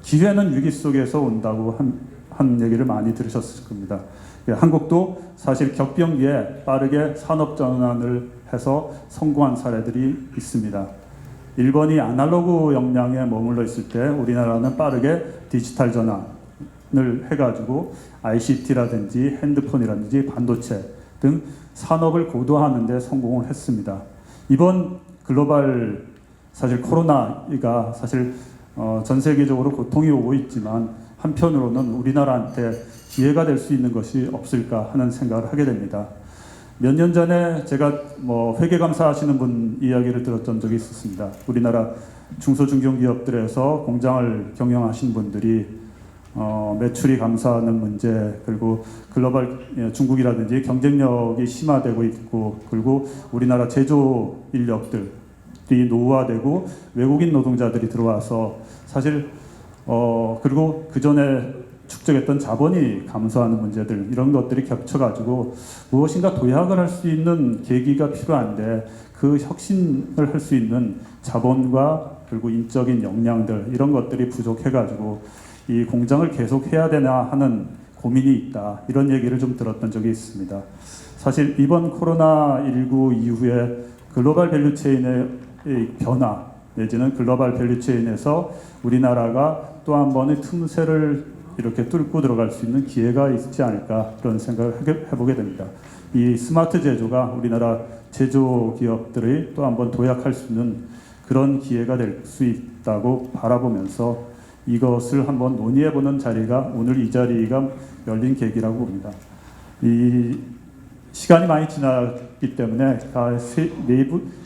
기회는 위기 속에서 온다고 한 얘기를 많이 들으셨을 겁니다. 한국도 사실 격변기에 빠르게 산업 전환을 해서 성공한 사례들이 있습니다. 일본이 아날로그 역량에 머물러 있을 때 우리나라는 빠르게 디지털 전환을 해가지고 ICT라든지 핸드폰이라든지 반도체 등 산업을 고도화하는 데 성공을 했습니다. 이번 글로벌 사실 코로나가 사실 전 세계적으로 고통이 오고 있지만 한편으로는 우리나라한테 기회가 될 수 있는 것이 없을까 하는 생각을 하게 됩니다. 몇 년 전에 제가 회계감사 하시는 분 이야기를 들었던 적이 있었습니다. 우리나라 중소중견기업들에서 공장을 경영하신 분들이 매출이 감소하는 문제, 그리고 글로벌 중국이라든지 경쟁력이 심화되고 있고, 그리고 우리나라 제조 인력들이 노후화되고 외국인 노동자들이 들어와서 사실 그리고 그 전에 축적했던 자본이 감소하는 문제들, 이런 것들이 겹쳐가지고 무엇인가 도약을 할 수 있는 계기가 필요한데 그 혁신을 할 수 있는 자본과 그리고 인적인 역량들, 이런 것들이 부족해가지고 이 공장을 계속 해야 되나 하는 고민이 있다, 이런 얘기를 좀 들었던 적이 있습니다. 사실 이번 코로나19 이후에 글로벌 밸류체인의 변화 내지는 글로벌 밸류체인에서 우리나라가 또 한 번의 틈새를 이렇게 뚫고 들어갈 수 있는 기회가 있지 않을까, 그런 생각을 해보게 됩니다. 이 스마트 제조가 우리나라 제조 기업들이 또 한 번 도약할 수 있는 그런 기회가 될 수 있다고 바라보면서 이것을 한번 논의해보는 자리가 오늘 이 자리가 열린 계기라고 봅니다. 이 시간이 많이 지났기 때문에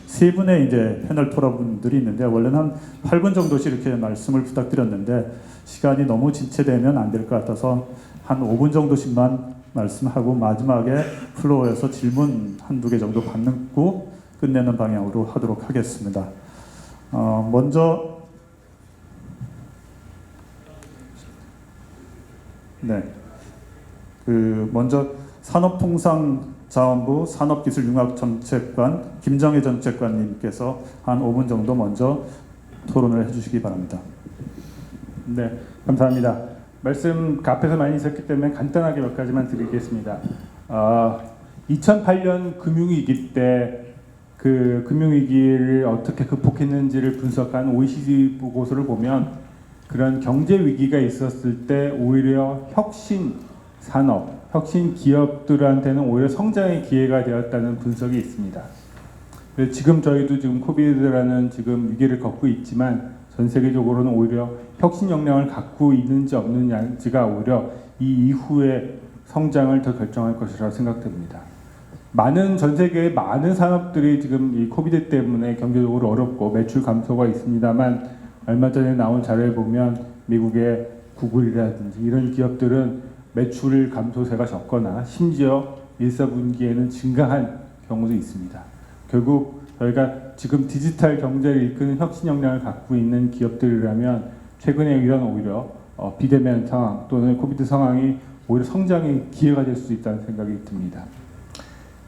세 분의 이제 패널 토론분들이 있는데 원래는 한 8분 정도씩 이렇게 말씀을 부탁드렸는데 시간이 너무 지체되면 안 될 것 같아서 한 5분 정도씩만 말씀하고 마지막에 플로어에서 질문 한두 개 정도 받고 끝내는 방향으로 하도록 하겠습니다. 먼저 먼저 산업통상자원부 산업기술융합정책관 김정혜 정책관님께서 한 5분 정도 먼저 토론을 해주시기 바랍니다. 네, 감사합니다. 말씀 앞에서 많이 있었기 때문에 간단하게 몇 가지만 드리겠습니다. 2008년 금융위기 때 그 금융위기를 어떻게 극복했는지를 분석한 OECD 보고서를 보면 그런 경제 위기가 있었을 때 오히려 혁신 산업, 혁신 기업들한테는 오히려 성장의 기회가 되었다는 분석이 있습니다. 지금 저희도 지금 코비드라는 지금 위기를 겪고 있지만 전 세계적으로는 오히려 혁신 역량을 갖고 있는지 없느냐지가 오히려 이 이후의 성장을 더 결정할 것이라고 생각됩니다. 전 세계의 많은 산업들이 지금 이 코비드 때문에 경제적으로 어렵고 매출 감소가 있습니다만 얼마 전에 나온 자료에 보면 미국의 구글이라든지 이런 기업들은 매출 감소세가 적거나 심지어 1, 4분기에는 증가한 경우도 있습니다. 결국 저희가 지금 디지털 경제를 이끄는 혁신 역량을 갖고 있는 기업들이라면 최근에 이런 오히려 비대면 상황 또는 코비드 상황이 오히려 성장의 기회가 될 수 있다는 생각이 듭니다.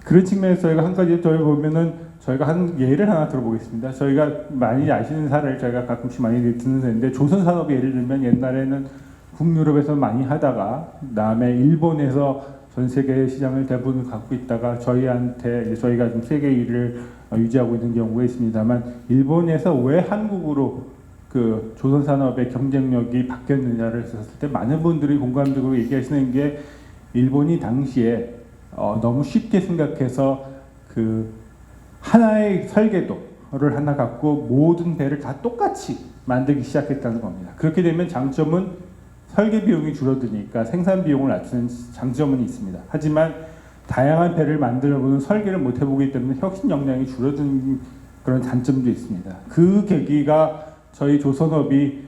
그런 측면에서 저희가 한 가지 저희 보면은 저희가 한 예를 하나 들어보겠습니다. 저희가 많이 아시는 사례를 저희가 가끔씩 많이 듣는 데인데 조선산업의 예를 들면 옛날에는 북유럽에서 많이 하다가 그다음에 일본에서 전 세계 시장을 대부분 갖고 있다가 저희가 좀 세계 1위를 유지하고 있는 경우가 있습니다만 일본에서 왜 한국으로 그 조선산업의 경쟁력이 바뀌었느냐를 했을 때 많은 분들이 공감적으로 얘기하시는 게 일본이 당시에 너무 쉽게 생각해서 그 하나의 설계도를 하나 갖고 모든 배를 다 똑같이 만들기 시작했다는 겁니다. 그렇게 되면 장점은 설계 비용이 줄어드니까 생산 비용을 낮추는 장점은 있습니다. 하지만 다양한 배를 만들어보는 설계를 못 해보기 때문에 혁신 역량이 줄어드는 그런 단점도 있습니다. 그 계기가 저희 조선업이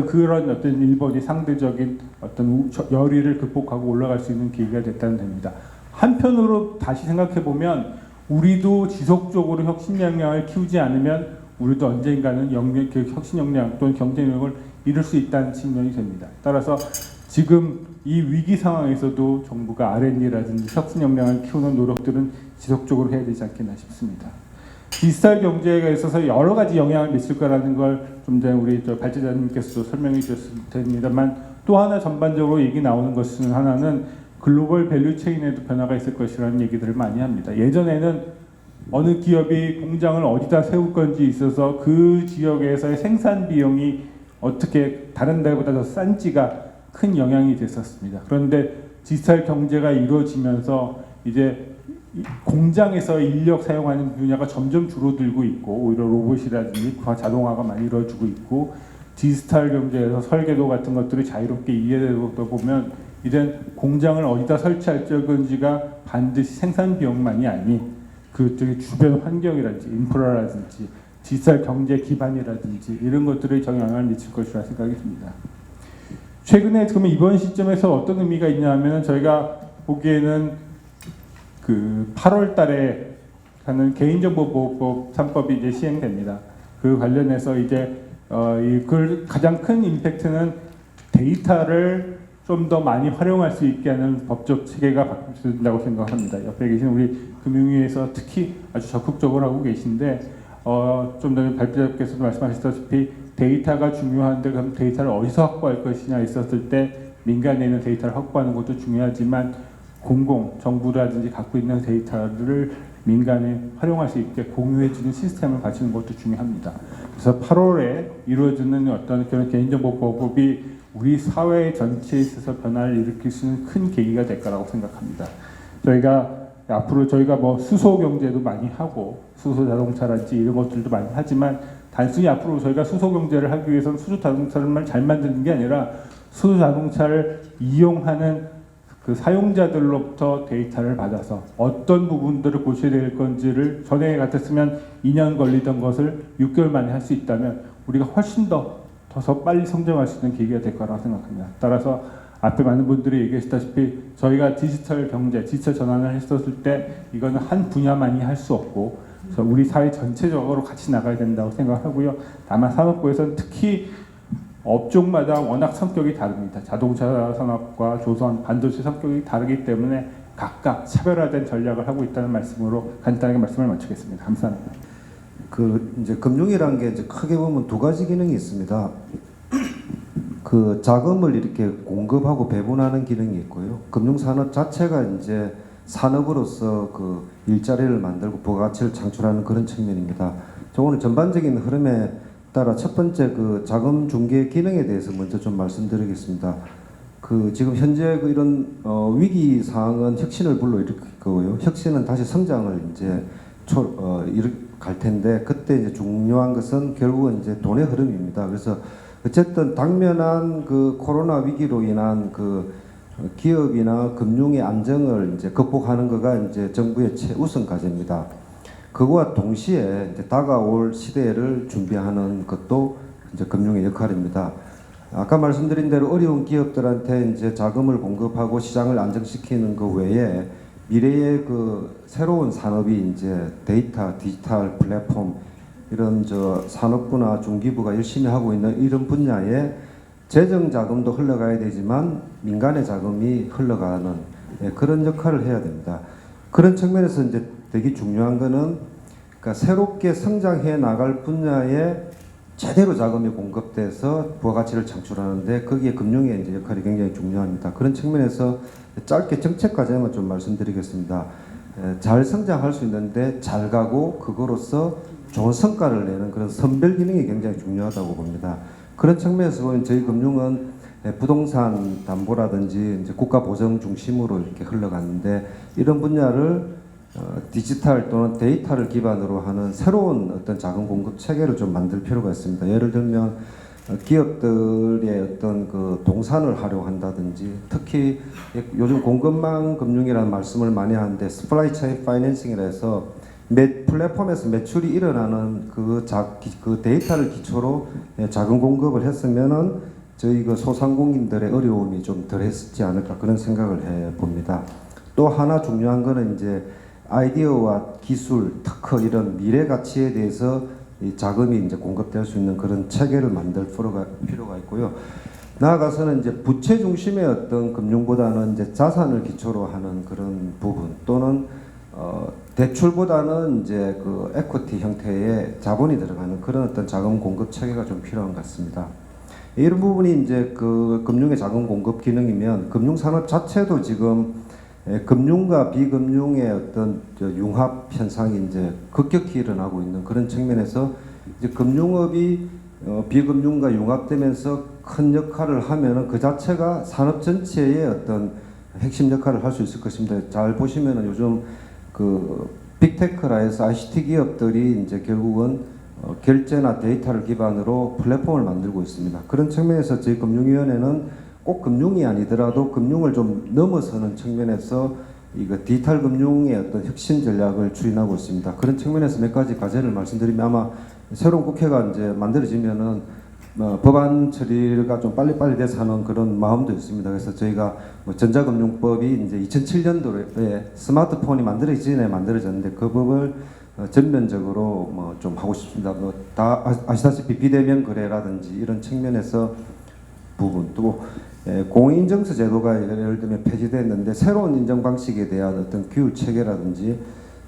그런 어떤 일본이 상대적인 어떤 열의를 극복하고 올라갈 수 있는 계기가 됐다는 됩니다. 한편으로 다시 생각해 보면 우리도 지속적으로 혁신 역량을 키우지 않으면 우리도 언젠가는 혁신 역량 또는 경쟁력을 잃을 수 있다는 측면이 됩니다. 따라서 지금 이 위기 상황에서도 정부가 R&D라든지 혁신 역량을 키우는 노력들은 지속적으로 해야 되지 않겠나 싶습니다. 디지털 경제에 있어서 여러 가지 영향을 미칠 거라는 걸 좀 전에 우리 발제자님께서도 설명해 주셨을 텐데만 또 하나 전반적으로 얘기 나오는 것은 하나는 글로벌 밸류 체인에도 변화가 있을 것이라는 얘기들을 많이 합니다. 예전에는 어느 기업이 공장을 어디다 세울 건지 있어서 그 지역에서의 생산 비용이 어떻게 다른 데보다 더 싼지가 큰 영향이 됐었습니다. 그런데 디지털 경제가 이루어지면서 이제 공장에서 인력 사용하는 분야가 점점 줄어들고 있고 오히려 로봇이라든지 자동화가 많이 이루어지고 있고 디지털 경제에서 설계도 같은 것들이 자유롭게 이해되다 보면 이제 공장을 어디다 설치할 건지가 반드시 생산 비용만이 아닌 그쪽의 주변 환경이라든지 인프라라든지 디지털 경제 기반이라든지 이런 것들에 영향을 미칠 것이라 생각이 듭니다. 최근에 그러면 이번 시점에서 어떤 의미가 있냐 하면 저희가 보기에는 그 8월 달에 하는 개인정보보호법 3법이 이제 시행됩니다. 그 관련해서 이제 그 가장 큰 임팩트는 데이터를 좀 더 많이 활용할 수 있게 하는 법적 체계가 바뀐다고 생각합니다. 옆에 계신 우리 금융위에서 특히 아주 적극적으로 하고 계신데 좀 전에 발표자께서도 말씀하셨다시피 데이터가 중요한데 그럼 데이터를 어디서 확보할 것이냐 있었을 때 민간에 있는 데이터를 확보하는 것도 중요하지만 정부라든지 갖고 있는 데이터를 민간에 활용할 수 있게 공유해주는 시스템을 갖추는 것도 중요합니다. 그래서 8월에 이루어지는 어떤 그런 개인정보보호법이 우리 사회 전체에 있어서 변화를 일으킬 수 있는 큰 계기가 될 거라고 생각합니다. 앞으로 저희가 뭐 수소 경제도 많이 하고 수소 자동차라든지 이런 것들도 많이 하지만 단순히 앞으로 저희가 수소 경제를 하기 위해서는 수소 자동차를 잘 만드는 게 아니라 수소 자동차를 이용하는 그 사용자들로부터 데이터를 받아서 어떤 부분들을 고쳐야 될 건지를 전에 같았으면 2년 걸리던 것을 6개월 만에 할 수 있다면 우리가 훨씬 더 빨리 성장할 수 있는 계기가 될 거라고 생각합니다. 따라서 앞에 많은 분들이 얘기하셨다시피 저희가 디지털 경제, 디지털 전환을 했었을 때 이거는 한 분야만이 할 수 없고 그래서 우리 사회 전체적으로 같이 나가야 된다고 생각하고요. 다만 산업부에서는 특히 업종마다 워낙 성격이 다릅니다. 자동차 산업과 조선, 반도체 성격이 다르기 때문에 각각 차별화된 전략을 하고 있다는 말씀으로 간단하게 말씀을 마치겠습니다. 감사합니다. 이제 금융이라는 게 이제 크게 보면 두 가지 기능이 있습니다. 그 자금을 이렇게 공급하고 배분하는 기능이 있고요. 금융산업 자체가 이제 산업으로서 그 일자리를 만들고 부가가치를 창출하는 그런 측면입니다. 저 오늘 전반적인 흐름에 따라 첫 번째 그 자금 중개 기능에 대해서 먼저 좀 말씀드리겠습니다. 지금 현재 이런 위기 상황은 혁신을 불러일으킬 거고요. 혁신은 다시 성장을 이제 갈 텐데 그때 이제 중요한 것은 결국은 이제 돈의 흐름입니다. 그래서 어쨌든 당면한 그 코로나 위기로 인한 그 기업이나 금융의 안정을 이제 극복하는 거가 이제 정부의 최우선 과제입니다. 그거와 동시에 이제 다가올 시대를 준비하는 것도 이제 금융의 역할입니다. 아까 말씀드린 대로 어려운 기업들한테 이제 자금을 공급하고 시장을 안정시키는 그 외에 미래의 그 새로운 산업이 이제 데이터, 디지털 플랫폼 이런 산업부나 중기부가 열심히 하고 있는 이런 분야에 재정 자금도 흘러가야 되지만 민간의 자금이 흘러가는 그런 역할을 해야 됩니다. 그런 측면에서 이제 되게 중요한 거는 그러니까 새롭게 성장해 나갈 분야에 제대로 자금이 공급돼서 부가가치를 창출하는데 거기에 금융의 이제 역할이 굉장히 중요합니다. 그런 측면에서 짧게 정책 과제만 좀 말씀드리겠습니다. 잘 성장할 수 있는데 잘 가고 그거로서 좋은 성과를 내는 그런 선별 기능이 굉장히 중요하다고 봅니다. 그런 측면에서 보면 저희 금융은 부동산 담보라든지 이제 국가 보정 중심으로 이렇게 흘러갔는데 이런 분야를 디지털 또는 데이터를 기반으로 하는 새로운 어떤 자금 공급 체계를 좀 만들 필요가 있습니다. 예를 들면 기업들의 어떤 그 동산을 활용한다든지 특히 요즘 공급망 금융이라는 말씀을 많이 하는데 스플라이 체인 파이낸싱이라 해서 플랫폼에서 매출이 일어나는 그 데이터를 기초로 자금 공급을 했으면은 저희 그 소상공인들의 어려움이 좀 덜했지 않을까 그런 생각을 해 봅니다. 또 하나 중요한 거는 이제 아이디어와 기술, 특허 이런 미래 가치에 대해서 이 자금이 이제 공급될 수 있는 그런 체계를 만들 필요가 있고요. 나아가서는 이제 부채 중심의 어떤 금융보다는 이제 자산을 기초로 하는 그런 부분 또는 대출보다는 이제 그 에쿼티 형태의 자본이 들어가는 그런 어떤 자금 공급 체계가 좀 필요한 것 같습니다. 이런 부분이 이제 그 금융의 자금 공급 기능이면 금융 산업 자체도 지금 금융과 비금융의 어떤 융합 현상이 이제 급격히 일어나고 있는 그런 측면에서 이제 금융업이 비금융과 융합되면서 큰 역할을 하면은 그 자체가 산업 전체의 어떤 핵심 역할을 할 수 있을 것입니다. 잘 보시면은 요즘 그 빅테크라 해서 ICT 기업들이 이제 결국은 결제나 데이터를 기반으로 플랫폼을 만들고 있습니다. 그런 측면에서 저희 금융위원회는 꼭 금융이 아니더라도 금융을 좀 넘어서는 측면에서 이거 디지털 금융의 어떤 혁신 전략을 추진하고 있습니다. 그런 측면에서 몇 가지 과제를 말씀드리면 아마 새로운 국회가 이제 만들어지면은 법안 처리가 좀 빨리빨리 돼서 하는 그런 마음도 있습니다. 그래서 저희가 전자금융법이 이제 2007년도에 스마트폰이 만들어지기 전에 만들어졌는데 그 법을 전면적으로 좀 하고 싶습니다. 다 아시다시피 비대면 거래라든지 이런 측면에서 부분 또 공인인증서 제도가 예를 들면 폐지됐는데 새로운 인증 방식에 대한 어떤 교육 체계라든지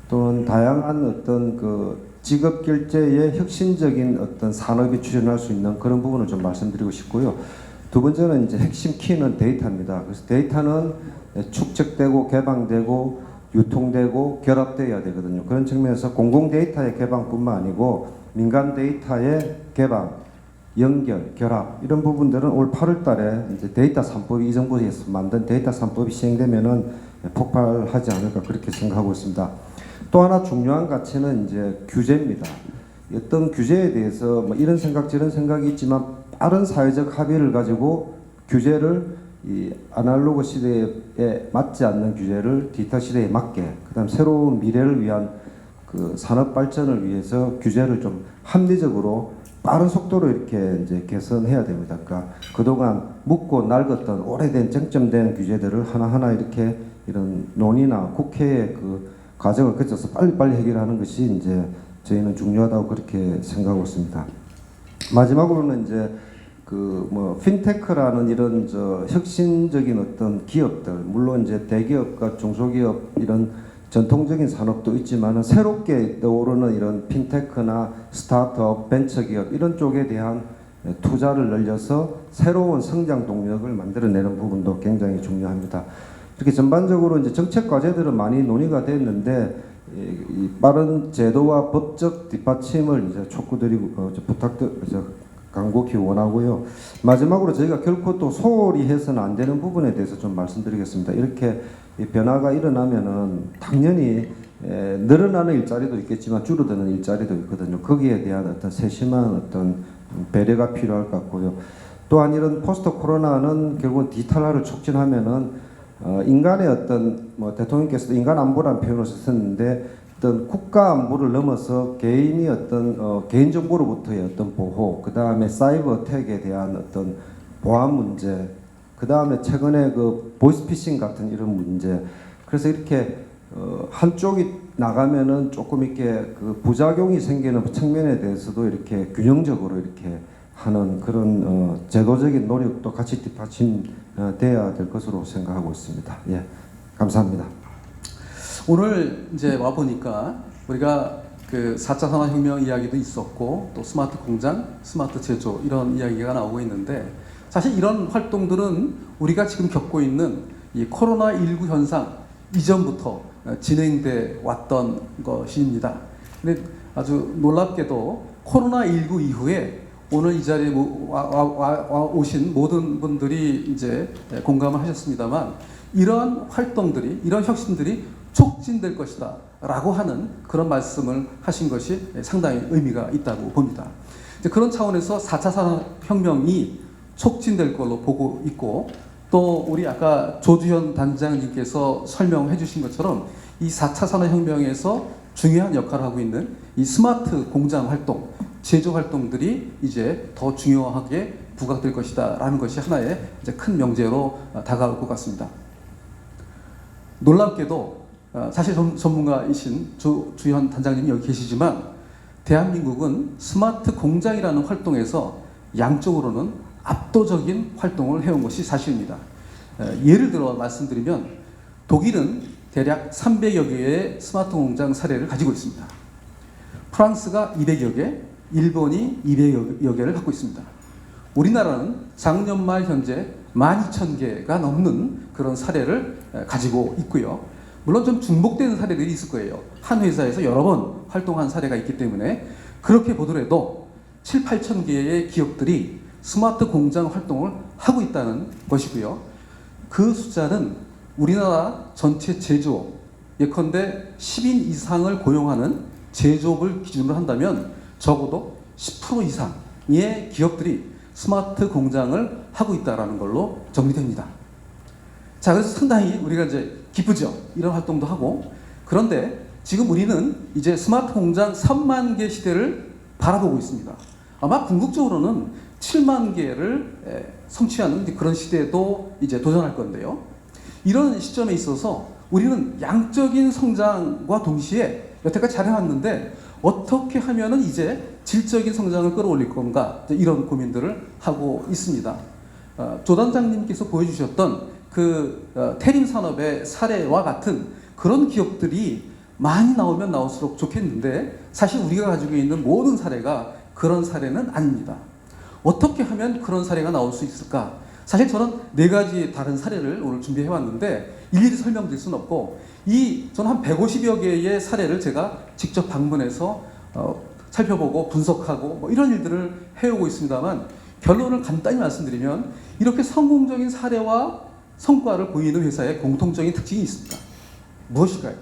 또는 다양한 어떤 그 직업 결제의 혁신적인 어떤 산업이 출현할 수 있는 그런 부분을 좀 말씀드리고 싶고요. 두 번째는 이제 핵심 키는 데이터입니다. 그래서 데이터는 축적되고 개방되고 유통되고 결합되어야 되거든요. 그런 측면에서 공공 데이터의 개방뿐만 아니고 민간 데이터의 개방, 연결, 결합 이런 부분들은 올 8월 달에 이제 데이터 3법이 이 정부에서 만든 데이터 3법이 시행되면은 폭발하지 않을까 그렇게 생각하고 있습니다. 또 하나 중요한 가치는 이제 규제입니다. 어떤 규제에 대해서 이런 생각 저런 생각이 있지만 빠른 사회적 합의를 가지고 규제를 이 아날로그 시대에 맞지 않는 규제를 디지털 시대에 맞게 그다음 새로운 미래를 위한 그 산업 발전을 위해서 규제를 좀 합리적으로 빠른 속도로 이렇게 이제 개선해야 됩니다. 그러니까 그동안 묻고 낡았던 오래된 쟁점된 규제들을 하나하나 이렇게 이런 논의나 국회의 그 과정을 거쳐서 빨리빨리 해결하는 것이 이제 저희는 중요하다고 그렇게 생각하고 있습니다. 마지막으로는 이제 그 핀테크라는 이런 혁신적인 어떤 기업들 물론 이제 대기업과 중소기업 이런 전통적인 산업도 있지만은 새롭게 떠오르는 이런 핀테크나 스타트업, 벤처기업 이런 쪽에 대한 투자를 늘려서 새로운 성장 동력을 만들어내는 부분도 굉장히 중요합니다. 이렇게 전반적으로 이제 정책 과제들은 많이 논의가 됐는데 이 빠른 제도와 법적 뒷받침을 이제 촉구드리고 간곡히 원하고요. 마지막으로 저희가 결코 또 소홀히 해서는 안 되는 부분에 대해서 좀 말씀드리겠습니다. 이렇게 변화가 일어나면은 당연히 늘어나는 일자리도 있겠지만 줄어드는 일자리도 있거든요. 거기에 대한 어떤 세심한 어떤 배려가 필요할 것 같고요. 또한 이런 포스트 코로나는 결국은 디지털화를 촉진하면은 인간의 어떤 대통령께서도 인간 안보라는 표현을 썼는데 어떤 국가 안보를 넘어서 개인이 어떤 개인 정보로부터의 어떤 보호, 그 다음에 사이버 어택에 대한 어떤 보안 문제, 그 다음에 최근에 그 보이스피싱 같은 이런 문제. 그래서 이렇게 한쪽이 나가면은 조금 이렇게 그 부작용이 생기는 측면에 대해서도 이렇게 균형적으로 이렇게 하는 그런 제도적인 노력도 같이 뒷받침돼야 될 것으로 생각하고 있습니다. 예, 감사합니다. 오늘 이제 와 보니까 우리가 그 4차 산업혁명 이야기도 있었고 또 스마트 공장, 스마트 제조 이런 이야기가 나오고 있는데 사실 이런 활동들은 우리가 지금 겪고 있는 이 코로나19 현상 이전부터 진행돼 왔던 것입니다. 근데 아주 놀랍게도 코로나19 이후에 오늘 이 자리에 오신 모든 분들이 이제 공감을 하셨습니다만 이러한 활동들이, 이런 혁신들이 촉진될 것이다 라고 하는 그런 말씀을 하신 것이 상당히 의미가 있다고 봅니다. 이제 그런 차원에서 4차 산업혁명이 촉진될 걸로 보고 있고 또 우리 아까 조주현 단장님께서 설명해 주신 것처럼 이 4차 산업혁명에서 중요한 역할을 하고 있는 이 스마트 공장 활동, 제조 활동들이 이제 더 중요하게 부각될 것이다 라는 것이 하나의 이제 큰 명제로 다가올 것 같습니다. 놀랍게도 사실 전문가이신 주현 단장님이 여기 계시지만 대한민국은 스마트 공장이라는 활동에서 양적으로는 압도적인 활동을 해온 것이 사실입니다. 예를 들어 말씀드리면 독일은 대략 300여 개의 스마트 공장 사례를 가지고 있습니다. 프랑스가 200여 개, 일본이 200여 개를 갖고 있습니다. 우리나라는 작년 말 현재 12,000개가 넘는 그런 사례를 가지고 있고요. 물론 좀 중복되는 사례들이 있을 거예요. 한 회사에서 여러 번 활동한 사례가 있기 때문에 그렇게 보더라도 7, 8천 개의 기업들이 스마트 공장 활동을 하고 있다는 것이고요. 그 숫자는 우리나라 전체 제조업, 예컨대 10인 이상을 고용하는 제조업을 기준으로 한다면 적어도 10% 이상의 기업들이 스마트 공장을 하고 있다는 걸로 정리됩니다. 자, 그래서 상당히 우리가 이제 기쁘죠. 이런 활동도 하고. 그런데 지금 우리는 이제 스마트 공장 3만 개 시대를 바라보고 있습니다. 아마 궁극적으로는 7만 개를 성취하는 그런 시대도 이제 도전할 건데요. 이런 시점에 있어서 우리는 양적인 성장과 동시에 여태까지 잘해왔는데 어떻게 하면은 이제 질적인 성장을 끌어올릴 건가, 이런 고민들을 하고 있습니다. 조 단장님께서 보여주셨던 그 태림 산업의 사례와 같은 그런 기업들이 많이 나오면 나올수록 좋겠는데 사실 우리가 가지고 있는 모든 사례가 그런 사례는 아닙니다. 어떻게 하면 그런 사례가 나올 수 있을까? 사실 저는 4가지 다른 사례를 오늘 준비해 왔는데 일일이 설명드릴 수는 없고 저는 한 150여 개의 사례를 제가 직접 방문해서 살펴보고 분석하고 뭐 이런 일들을 해오고 있습니다만 결론을 간단히 말씀드리면 이렇게 성공적인 사례와 성과를 보이는 회사의 공통적인 특징이 있습니다. 무엇일까요?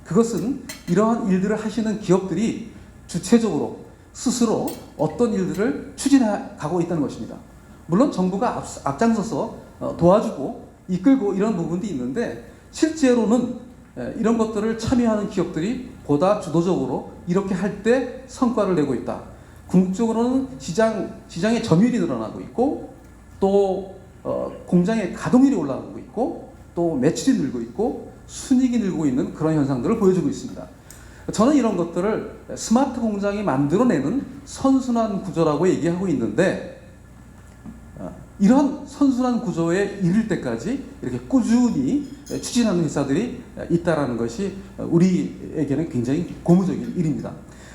그것은 이러한 일들을 하시는 기업들이 주체적으로 스스로 어떤 일들을 추진해 가고 있다는 것입니다. 물론 정부가 앞장서서 도와주고 이끌고 이런 부분도 있는데 실제로는 이런 것들을 참여하는 기업들이 보다 주도적으로 이렇게 할 때 성과를 내고 있다. 궁극적으로는 시장의 점유율이 늘어나고 있고 또 공장의 가동률이 올라가고 있고 또 매출이 늘고 있고 순이익이 늘고 있는 그런 현상들을 보여주고 있습니다. 저는 이런 것들을 스마트 공장이 만들어내는 선순환 구조라고 얘기하고 있는데 이런 선순환 구조에 이를 때까지 이렇게 꾸준히 추진하는 회사들이 있다는 것이 우리에게는 굉장히 고무적인 일입니다.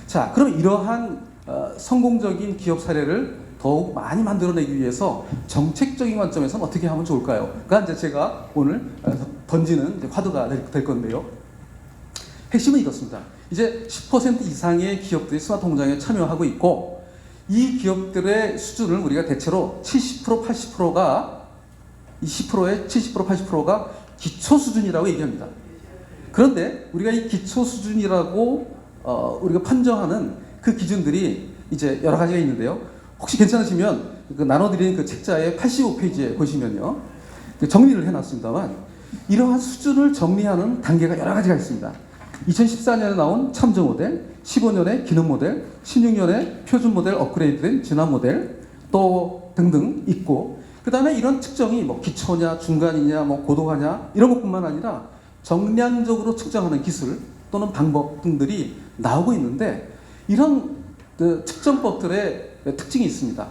자, 그럼 이러한 성공적인 기업 사례를 더욱 많이 만들어내기 위해서 정책적인 관점에서는 어떻게 하면 좋을까요? 그러니까 이제 제가 오늘 던지는 화두가 될 건데요. 핵심은 이렇습니다. 이제 10% 이상의 기업들이 스마트 공장에 참여하고 있고 이 기업들의 수준을 우리가 대체로 70%, 80%가 이 10%의 70%, 80%가 기초 수준이라고 얘기합니다. 그런데 우리가 이 기초 수준이라고 우리가 판정하는 그 기준들이 이제 여러 가지가 있는데요. 혹시 괜찮으시면 그 나눠드린 그 책자의 85페이지에 보시면요. 정리를 해놨습니다만 이러한 수준을 정리하는 단계가 여러 가지가 있습니다. 2014년에 나온 참조 모델, 15년에 기능 모델, 16년에 표준 모델 업그레이드된 진화 모델, 또 등등 있고, 그 다음에 이런 측정이 뭐 기초냐, 중간이냐, 뭐 고도하냐 이런 것뿐만 아니라 정량적으로 측정하는 기술 또는 방법 등들이 나오고 있는데 이런 그 측정법들의 특징이 있습니다.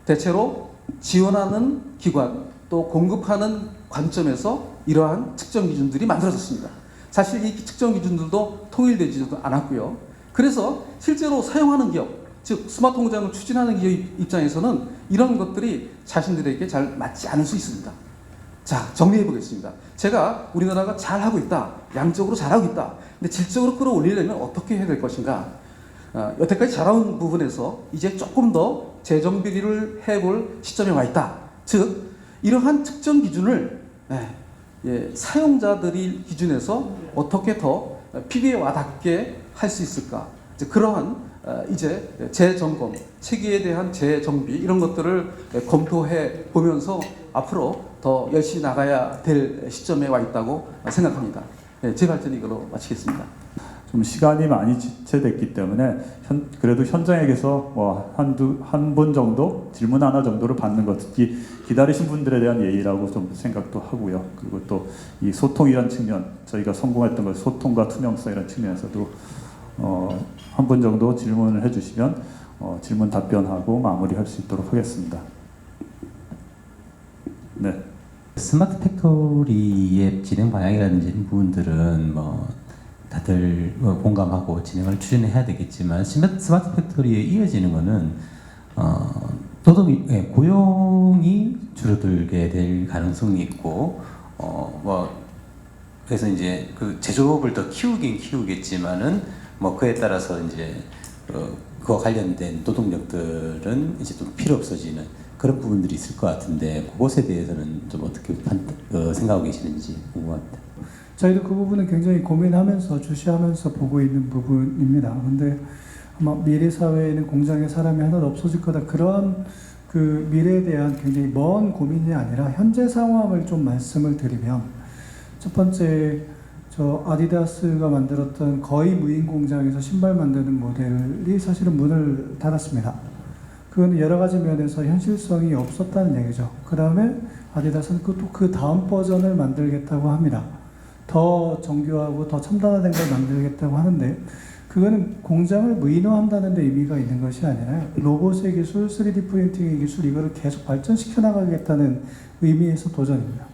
대체로 지원하는 기관 또 공급하는 관점에서 이러한 측정 기준들이 만들어졌습니다. 사실 이 측정 기준들도 통일되지도 않았고요. 그래서 실제로 사용하는 기업, 즉 스마트 공장을 추진하는 기업 입장에서는 이런 것들이 자신들에게 잘 맞지 않을 수 있습니다. 자, 정리해 보겠습니다. 제가 우리나라가 잘하고 있다, 양적으로 잘하고 있다. 근데 질적으로 끌어올리려면 어떻게 해야 될 것인가? 여태까지 잘한 부분에서 이제 조금 더 재정 비리를 해볼 시점에 와 있다. 즉 이러한 측정 기준을 사용자들이 기준에서 어떻게 더 PB에 와닿게 할 수 있을까? 이제 그러한 이제 재점검, 체계에 대한 재정비 이런 것들을 검토해 보면서 앞으로 더 열심히 나가야 될 시점에 와 있다고 생각합니다. 제 발언은 이걸로 마치겠습니다. 좀 시간이 많이 지체됐기 때문에 그래도 현장에서 뭐 한 분 정도 질문 하나 정도를 받는 것이 기다리신 분들에 대한 예의라고 좀 생각도 하고요. 그리고 또 이 소통이란 측면, 저희가 성공했던 것 소통과 투명성 이런 측면에서도 한 분 정도 질문을 해주시면 질문 답변하고 마무리할 수 있도록 하겠습니다. 네. 스마트 팩토리의 진행 방향이라든지 이런 부분들은 뭐 다들 공감하고 진행을 추진해야 되겠지만 스마트 팩토리에 이어지는 거는 고용이 줄어들게 될 가능성이 있고 그래서 이제 그 제조업을 더 키우긴 키우겠지만은 뭐 그에 따라서 이제 그와 관련된 노동력들은 이제 좀 필요 없어지는 그런 부분들이 있을 것 같은데 그것에 대해서는 좀 어떻게 생각하고 계시는지 궁금합니다. 저희도 그 부분은 굉장히 고민하면서 주시하면서 보고 있는 부분입니다. 근데 아마 미래 사회에는 공장에 사람이 하나도 없어질 거다. 그런 그 미래에 대한 굉장히 먼 고민이 아니라 현재 상황을 좀 말씀을 드리면 첫 번째 저 아디다스가 만들었던 거의 무인 공장에서 신발 만드는 모델이 사실은 문을 닫았습니다. 그건 여러 가지 면에서 현실성이 없었다는 얘기죠. 그 다음에 아디다스는 또 그 다음 버전을 만들겠다고 합니다. 더 정교하고 더 첨단화된 걸 만들겠다고 하는데 그거는 공장을 무인화한다는 데 의미가 있는 것이 아니라 로봇의 기술, 3D 프린팅의 기술 이거를 계속 발전시켜 나가겠다는 의미에서 도전입니다.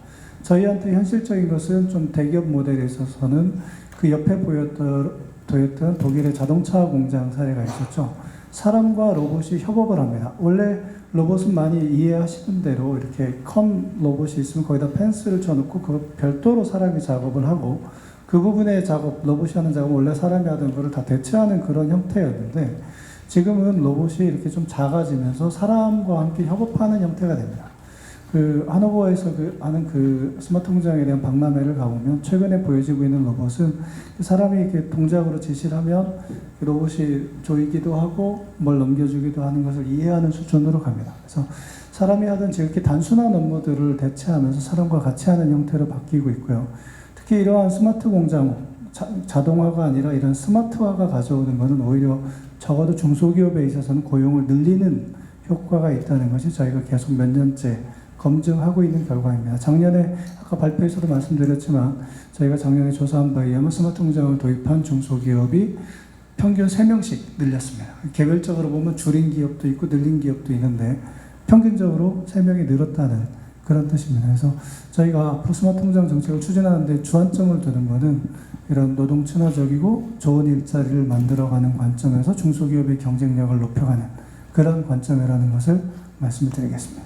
저희한테 현실적인 것은 좀 대기업 모델에 있어서는 그 옆에 보였던 독일의 자동차 공장 사례가 있었죠. 사람과 로봇이 협업을 합니다. 원래 로봇은 많이 이해하시는 대로 이렇게 컴 로봇이 있으면 거기다 펜스를 쳐놓고 그 별도로 사람이 작업을 하고 그 부분의 작업, 로봇이 하는 작업은 원래 사람이 하던 거를 다 대체하는 그런 형태였는데 지금은 로봇이 이렇게 좀 작아지면서 사람과 함께 협업하는 형태가 됩니다. 그 하노버에서 하는 그 스마트 공장에 대한 박람회를 가보면 최근에 보여지고 있는 로봇은 사람이 이렇게 동작으로 지시를 하면 로봇이 조이기도 하고 뭘 넘겨주기도 하는 것을 이해하는 수준으로 갑니다. 그래서 사람이 하던 지극히 단순한 업무들을 대체하면서 사람과 같이 하는 형태로 바뀌고 있고요. 특히 이러한 스마트 공장, 자동화가 아니라 이런 스마트화가 가져오는 것은 오히려 적어도 중소기업에 있어서는 고용을 늘리는 효과가 있다는 것이 저희가 계속 몇 년째 검증하고 있는 결과입니다. 작년에 아까 발표에서도 말씀드렸지만 저희가 작년에 조사한 바에 의하면 스마트 공장을 도입한 중소기업이 평균 3명씩 늘렸습니다. 개별적으로 보면 줄인 기업도 있고 늘린 기업도 있는데 평균적으로 3명이 늘었다는 그런 뜻입니다. 그래서 저희가 앞으로 스마트 공장 정책을 추진하는데 주안점을 두는 것은 이런 노동 친화적이고 좋은 일자리를 만들어가는 관점에서 중소기업의 경쟁력을 높여가는 그런 관점이라는 것을 말씀드리겠습니다.